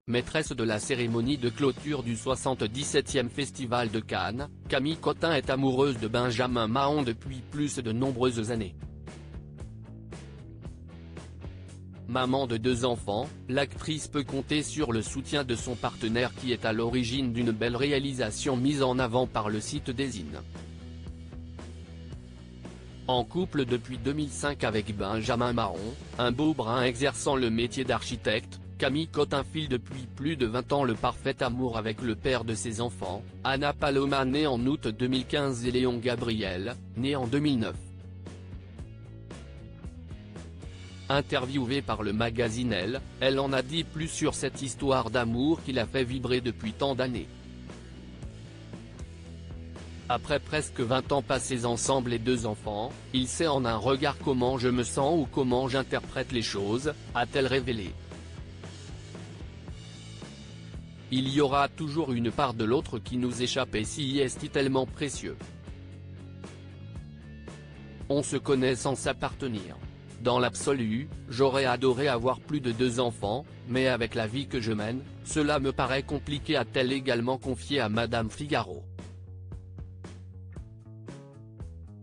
maîtresse de la cérémonie de clôture du 77e Festival de Cannes, Camille Cotin est amoureuse de Benjamin Mahon depuis plus de nombreuses années. Maman de 2 enfants, l'actrice peut compter sur le soutien de son partenaire qui est à l'origine d'une belle réalisation mise en avant par le site Dézine. En couple depuis 2005 avec Benjamin Mahon, un beau brun exerçant le métier d'architecte, Camille Cotin file depuis plus de 20 ans le parfait amour avec le père de ses enfants, Anna Paloma née en août 2015 et Léon Gabriel, né en 2009. Interviewée par le magazine Elle en a dit plus sur cette histoire d'amour qui l'a fait vibrer depuis tant d'années. Après presque 20 ans passés ensemble et 2 enfants, il sait en un regard comment je me sens ou comment j'interprète les choses, a-t-elle révélé. Il y aura toujours une part de l'autre qui nous échappe et si est tellement précieux. On se connaît sans s'appartenir. Dans l'absolu, j'aurais adoré avoir plus de 2 enfants, mais avec la vie que je mène, cela me paraît compliqué, a-t-elle également confié à Madame Figaro.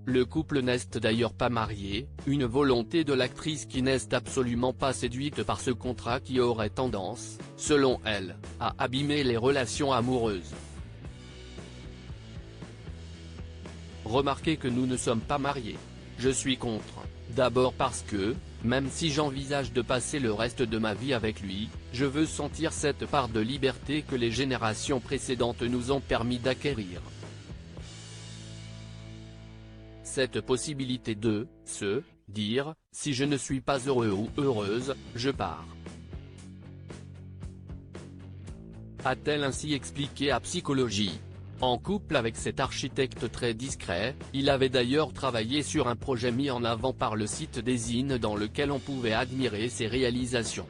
Le couple n'est d'ailleurs pas marié, une volonté de l'actrice qui n'est absolument pas séduite par ce contrat qui aurait tendance, selon elle, à abîmer les relations amoureuses. Remarquez que nous ne sommes pas mariés. Je suis contre. D'abord parce que, même si j'envisage de passer le reste de ma vie avec lui, je veux sentir cette part de liberté que les générations précédentes nous ont permis d'acquérir. Cette possibilité de se dire, si je ne suis pas heureux ou heureuse, je pars. A-t-elle ainsi expliqué à Psychologie. En couple avec cet architecte très discret, il avait d'ailleurs travaillé sur un projet mis en avant par le site Dézine dans lequel on pouvait admirer ses réalisations.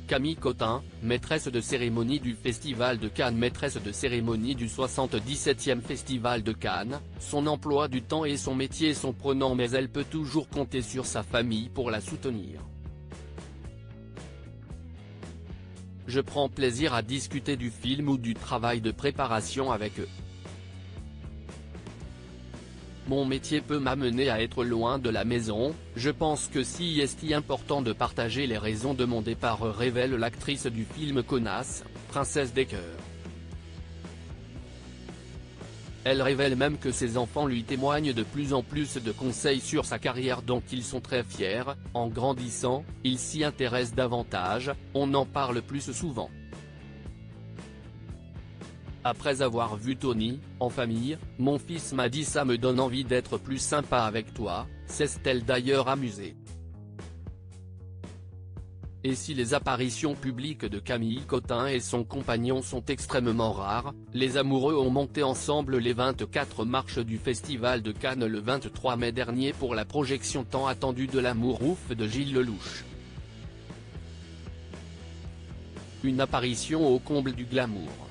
Camille Cotin, maîtresse de cérémonie du Festival de Cannes, maîtresse de cérémonie du 77e Festival de Cannes, son emploi du temps et son métier sont prenants mais elle peut toujours compter sur sa famille pour la soutenir. Je prends plaisir à discuter du film ou du travail de préparation avec eux. Mon métier peut m'amener à être loin de la maison, je pense que si est important de partager les raisons de mon départ, révèle l'actrice du film Connasse, Princesse des cœurs. Elle révèle même que ses enfants lui témoignent de plus en plus de conseils sur sa carrière dont ils sont très fiers. En grandissant, ils s'y intéressent davantage, on en parle plus souvent. Après avoir vu Tony, en famille, mon fils m'a dit ça me donne envie d'être plus sympa avec toi, s'est-elle d'ailleurs amusée. Et si les apparitions publiques de Camille Cotin et son compagnon sont extrêmement rares, les amoureux ont monté ensemble les 24 marches du Festival de Cannes le 23 mai dernier pour la projection tant attendue de L'amour ouf de Gilles Lelouch. Une apparition au comble du glamour.